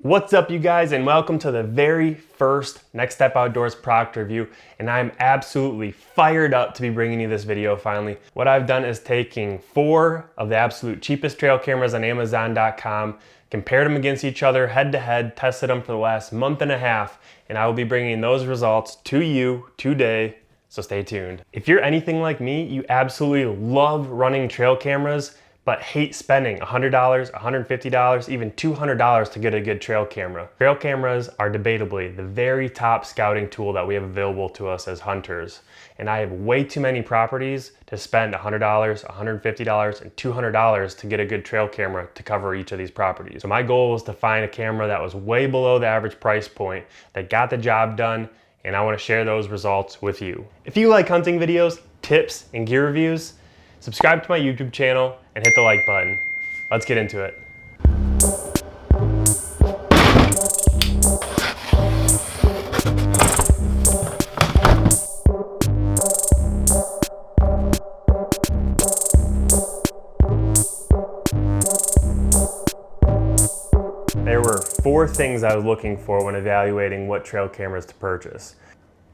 What's up, you guys, and welcome to the very first Next Step Outdoors product review, and I'm absolutely fired up to be bringing you this video finally. What I've done is taking 4 of the absolute cheapest trail cameras on Amazon.com, compared them against each other head to head, tested them for the last month and a half, and I will be bringing those results to you today, so stay tuned. If you're anything like me, you absolutely love running trail cameras, but hate spending $100, $150, even $200 to get a good trail camera. Trail cameras are debatably the very top scouting tool that we have available to us as hunters. And I have way too many properties to spend $100, $150, and $200 to get a good trail camera to cover each of these properties. So my goal was to find a camera that was way below the average price point, that got the job done, and I want to share those results with you. If you like hunting videos, tips, and gear reviews, subscribe to my YouTube channel and hit the like button. Let's get into it. There were 4 things I was looking for when evaluating what trail cameras to purchase.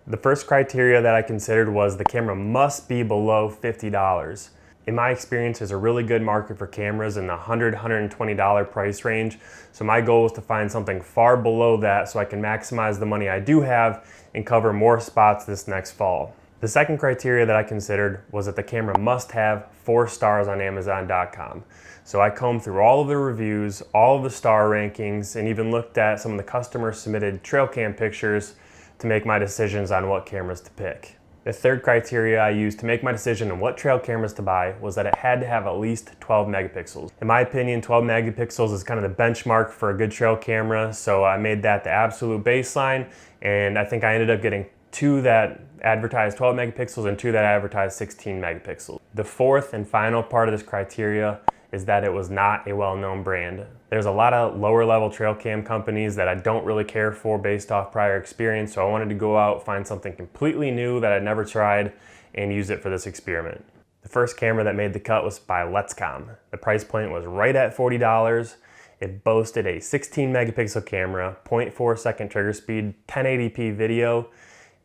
The first criteria that I considered was the camera must be below $50. In my experience, there's a really good market for cameras in the $100, $120 price range. So my goal was to find something far below that so I can maximize the money I do have and cover more spots this next fall. The second criteria that I considered was that the camera must have 4 stars on Amazon.com. So I combed through all of the reviews, all of the star rankings, and even looked at some of the customer submitted trail cam pictures to make my decisions on what cameras to pick. The third criteria I used to make my decision on what trail cameras to buy was that it had to have at least 12 megapixels. In my opinion, 12 megapixels is kind of the benchmark for a good trail camera, so I made that the absolute baseline, and I think I ended up getting 2 that advertised 12 megapixels and 2 that advertised 16 megapixels. The fourth and final part of this criteria is that it was not a well-known brand. There's a lot of lower level trail cam companies that I don't really care for based off prior experience, so I wanted to go out, find something completely new that I'd never tried, and use it for this experiment. The first camera that made the cut was by Letscom. The price point was right at $40. It boasted a 16 megapixel camera, 0.4 second trigger speed, 1080p video,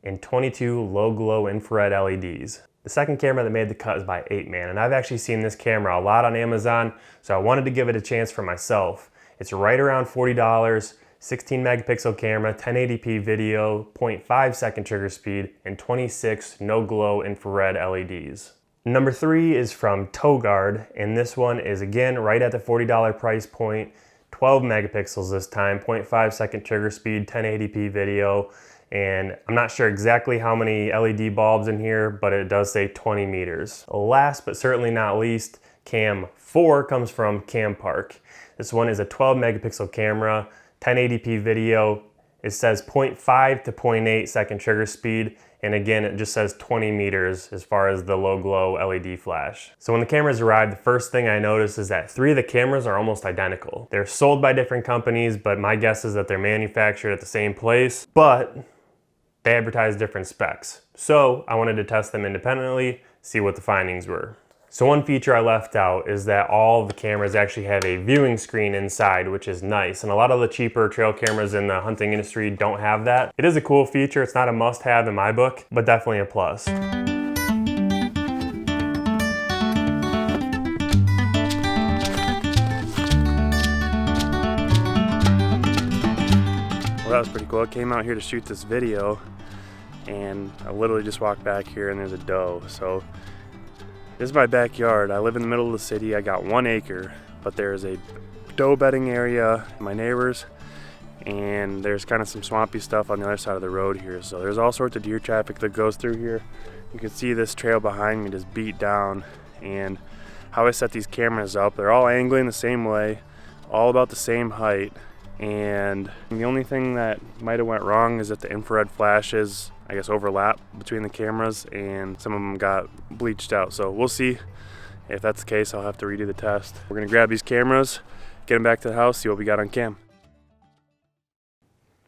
and 22 low glow infrared LEDs. The second camera that made the cut is by 8man, and I've actually seen this camera a lot on Amazon, so I wanted to give it a chance for myself. It's right around $40, 16 megapixel camera, 1080p video, 0.5 second trigger speed, and 26 no glow infrared LEDs. Number 3 is from Togard, and this one is again right at the $40 price point, 12 megapixels this time, 0.5 second trigger speed, 1080p video, and I'm not sure exactly how many LED bulbs in here, but it does say 20 meters. Last but certainly not least, Cam 4 comes from Campark. This one is a 12 megapixel camera, 1080p video. It says 0.5 to 0.8 second trigger speed, and again, it just says 20 meters as far as the low glow LED flash. So when the cameras arrived, the first thing I noticed is that 3 of the cameras are almost identical. They're sold by different companies, but my guess is that they're manufactured at the same place, but they advertise different specs. So I wanted to test them independently, see what the findings were. So one feature I left out is that all of the cameras actually have a viewing screen inside, which is nice. And a lot of the cheaper trail cameras in the hunting industry don't have that. It is a cool feature. It's not a must-have in my book, but definitely a plus. Well, that was pretty cool. I came out here to shoot this video and I literally just walked back here and there's a doe. So this is my backyard. I live in the middle of the city. I got 1 acre, but there's a doe bedding area, my neighbors, and there's kind of some swampy stuff on the other side of the road here. So there's all sorts of deer traffic that goes through here. You can see this trail behind me just beat down, and how I set these cameras up, they're all angling the same way, all about the same height. And the only thing that might have went wrong is that the infrared flashes, I guess, overlap between the cameras and some of them got bleached out. So we'll see. If that's the case, I'll have to redo the test. We're gonna grab these cameras, get them back to the house, see what we got on cam.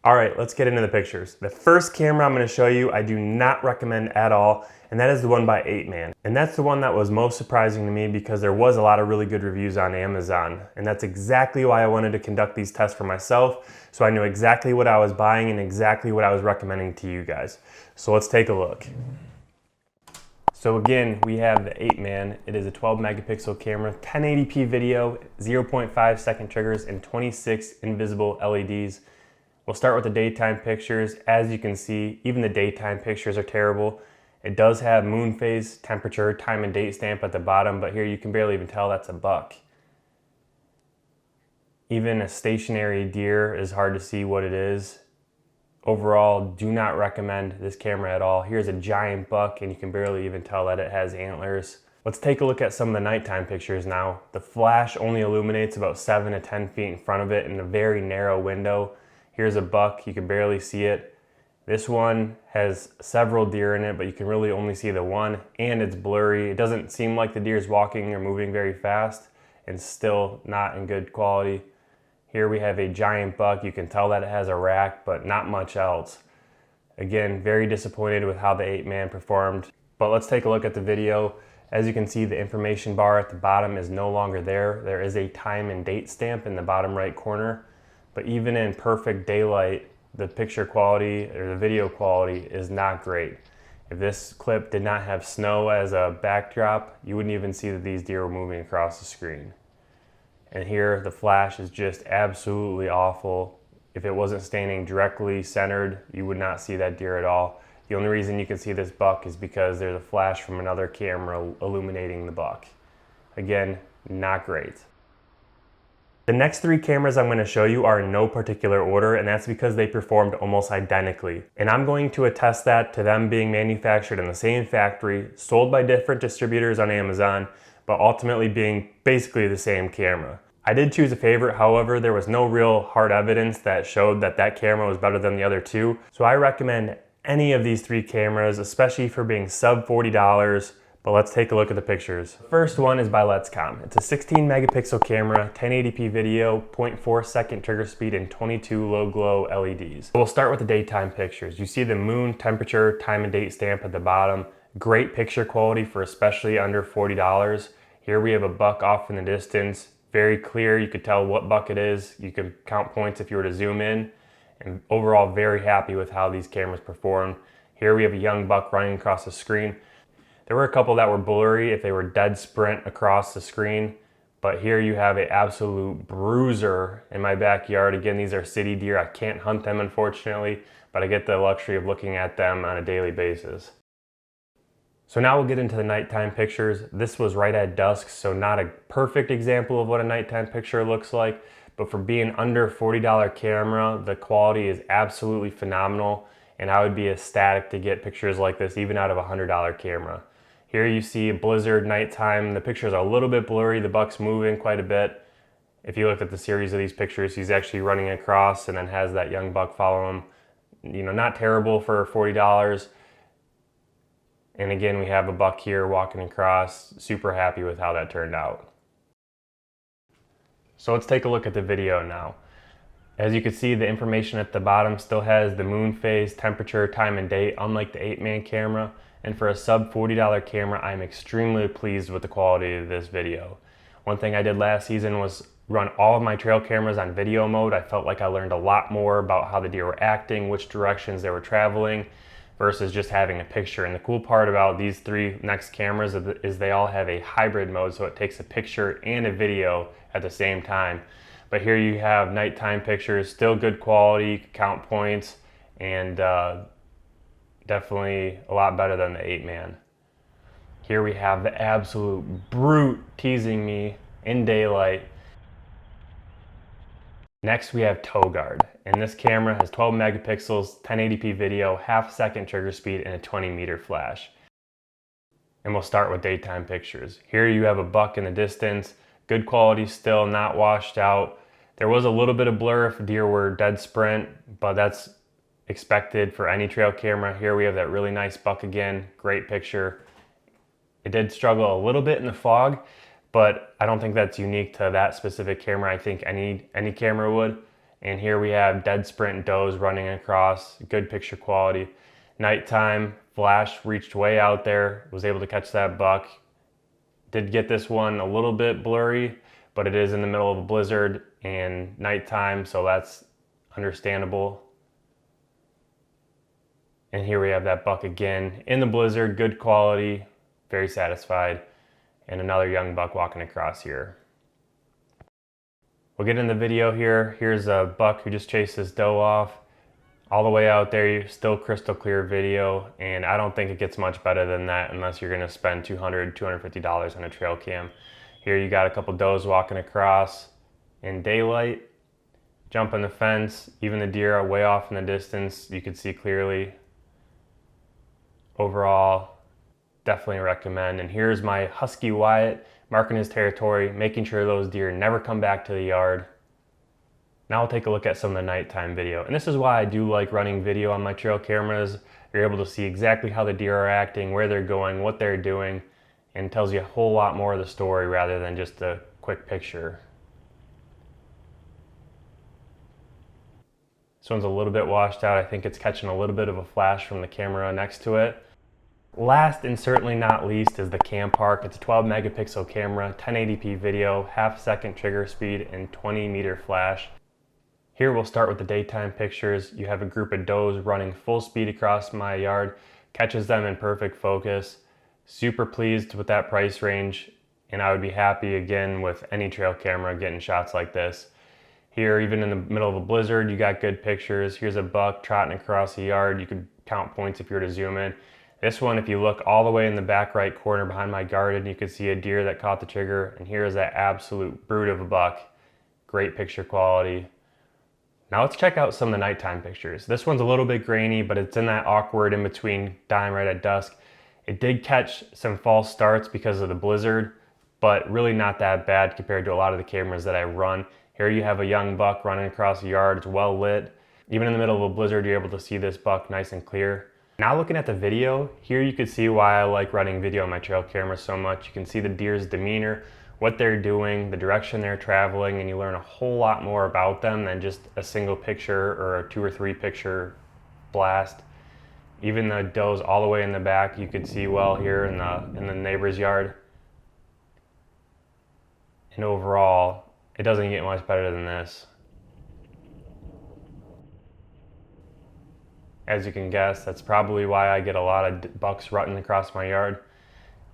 All right, let's get into the pictures. The first camera I'm gonna show you, I do not recommend at all, and that is the one by 8man. And that's the one that was most surprising to me because there was a lot of really good reviews on Amazon. And that's exactly why I wanted to conduct these tests for myself, so I knew exactly what I was buying and exactly what I was recommending to you guys. So let's take a look. So again, we have the 8man. It is a 12 megapixel camera, 1080p video, 0.5 second triggers, and 26 invisible LEDs. We'll start with the daytime pictures. As you can see, even the daytime pictures are terrible. It does have moon phase, temperature, time and date stamp at the bottom, but here you can barely even tell that's a buck. Even a stationary deer is hard to see what it is. Overall, do not recommend this camera at all. Here's a giant buck and you can barely even tell that it has antlers. Let's take a look at some of the nighttime pictures now. The flash only illuminates about 7 to 10 feet in front of it in a very narrow window. Here's a buck, you can barely see it. This one has several deer in it, but you can really only see the one, and it's blurry. It doesn't seem like the deer is walking or moving very fast, and still not in good quality. Here we have a giant buck. You can tell that it has a rack, but not much else. Again, very disappointed with how the 8man performed, but let's take a look at the video. As you can see, the information bar at the bottom is no longer there. There is a time and date stamp in the bottom right corner. But even in perfect daylight, the picture quality or the video quality is not great. If this clip did not have snow as a backdrop, you wouldn't even see that these deer were moving across the screen. And here the flash is just absolutely awful. If it wasn't standing directly centered, you would not see that deer at all. The only reason you can see this buck is because there's a flash from another camera illuminating the buck. Again, not great. The next 3 cameras I'm going to show you are in no particular order, and that's because they performed almost identically. And I'm going to attest that to them being manufactured in the same factory, sold by different distributors on Amazon, but ultimately being basically the same camera. I did choose a favorite, however, there was no real hard evidence that showed that that camera was better than the other 2. So I recommend any of these 3 cameras, especially for being sub $40. But let's take a look at the pictures. First one is by Letscom. It's a 16 megapixel camera, 1080p video, 0.4 second trigger speed, and 22 low glow LEDs. We'll start with the daytime pictures. You see the moon, temperature, time and date stamp at the bottom. Great picture quality for especially under $40. Here we have a buck off in the distance. Very clear, you could tell what buck it is. You can count points if you were to zoom in. And overall, very happy with how these cameras perform. Here we have a young buck running across the screen. There were a couple that were blurry if they were dead sprint across the screen, but here you have an absolute bruiser in my backyard. Again, these are city deer. I can't hunt them, unfortunately, but I get the luxury of looking at them on a daily basis. So now we'll get into the nighttime pictures. This was right at dusk, so not a perfect example of what a nighttime picture looks like, but for being under $40 camera, the quality is absolutely phenomenal, and I would be ecstatic to get pictures like this even out of a $100 camera. Here you see a blizzard nighttime. The pictures are a little bit blurry. The buck's moving quite a bit. If you look at the series of these pictures, he's actually running across and then has that young buck follow him. You know, not terrible for $40. And again, we have a buck here walking across. Super happy with how that turned out. So let's take a look at the video now. As you can see, the information at the bottom still has the moon phase, temperature, time and date, unlike the 8man camera. And for a sub $40 camera, I'm extremely pleased with the quality of this video. One thing I did last season was run all of my trail cameras on video mode. I felt like I learned a lot more about how the deer were acting, which directions they were traveling, versus just having a picture. And the cool part about these 3 next cameras is they all have a hybrid mode, so it takes a picture and a video at the same time. But here you have nighttime pictures, still good quality, you can count points, and definitely a lot better than the 8man. Here we have the absolute brute teasing me in daylight. Next we have Togard, and this camera has 12 megapixels, 1080p video, half-second trigger speed, and a 20-meter flash. And we'll start with daytime pictures. Here you have a buck in the distance, good quality still, not washed out. There was a little bit of blur if deer were dead sprint, but that's expected for any trail camera. Here we have that really nice buck again, great picture. It did struggle a little bit in the fog, but I don't think that's unique to that specific camera. I think any camera would. And here we have dead sprint does running across, good picture quality. Nighttime, flash reached way out there, was able to catch that buck. Did get this one a little bit blurry, but it is in the middle of a blizzard and nighttime, so that's understandable. And here we have that buck again in the blizzard, good quality, very satisfied. And another young buck walking across here. We'll get in the video here. Here's a buck who just chased this doe off. All the way out there, still crystal clear video, and I don't think it gets much better than that unless you're gonna spend $200, $250 on a trail cam. Here you got a couple does walking across in daylight, jumping the fence, even the deer are way off in the distance, you could see clearly. Overall, definitely recommend. And here's my Husky Wyatt marking his territory, making sure those deer never come back to the yard. Now we'll take a look at some of the nighttime video. And this is why I do like running video on my trail cameras. You're able to see exactly how the deer are acting, where they're going, what they're doing, and tells you a whole lot more of the story rather than just a quick picture. This one's a little bit washed out. I think it's catching a little bit of a flash from the camera next to it. Last and certainly not least is the CamPark. It's a 12 megapixel camera, 1080p video, half-second trigger speed, and 20-meter flash. Here we'll start with the daytime pictures. You have a group of does running full speed across my yard, catches them in perfect focus. Super pleased with that price range, and I would be happy again with any trail camera getting shots like this. Here, even in the middle of a blizzard, you got good pictures. Here's a buck trotting across the yard. You could count points if you were to zoom in. This one, if you look all the way in the back right corner behind my garden, you could see a deer that caught the trigger, and here is that absolute brute of a buck. Great picture quality. Now let's check out some of the nighttime pictures. This one's a little bit grainy, but it's in that awkward in between dying right at dusk. It did catch some false starts because of the blizzard, but really not that bad compared to a lot of the cameras that I run. Here you have a young buck running across the yard. It's well lit. Even in the middle of a blizzard, you're able to see this buck nice and clear. Now looking at the video, here you can see why I like running video on my trail camera so much. You can see the deer's demeanor, what they're doing, the direction they're traveling, and you learn a whole lot more about them than just a single picture or a 2 or 3 picture blast. Even the does all the way in the back, you could see well here in the neighbor's yard. And overall, it doesn't get much better than this. As you can guess, that's probably why I get a lot of bucks rutting across my yard.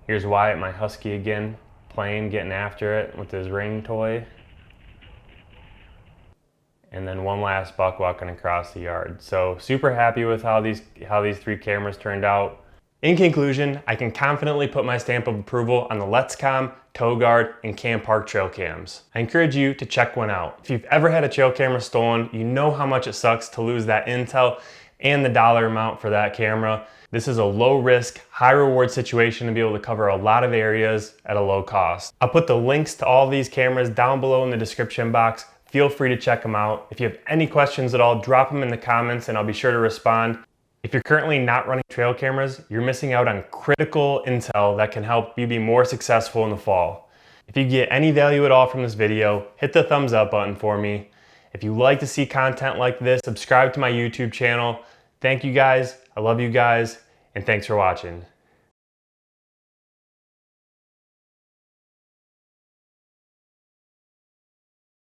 Here's Wyatt, my Husky again, playing, getting after it with his ring toy. And then one last buck walking across the yard. So super happy with how these 3 cameras turned out. In conclusion, I can confidently put my stamp of approval on the Letscom, TowGuard, and CamPark trail cams. I encourage you to check one out. If you've ever had a trail camera stolen, you know how much it sucks to lose that intel and the dollar amount for that camera. This is a low risk, high reward situation to be able to cover a lot of areas at a low cost. I'll put the links to all these cameras down below in the description box. Feel free to check them out. If you have any questions at all, drop them in the comments and I'll be sure to respond. If you're currently not running trail cameras, you're missing out on critical intel that can help you be more successful in the fall. If you get any value at all from this video, hit the thumbs up button for me. If you like to see content like this, subscribe to my YouTube channel. Thank you guys, I love you guys, and thanks for watching.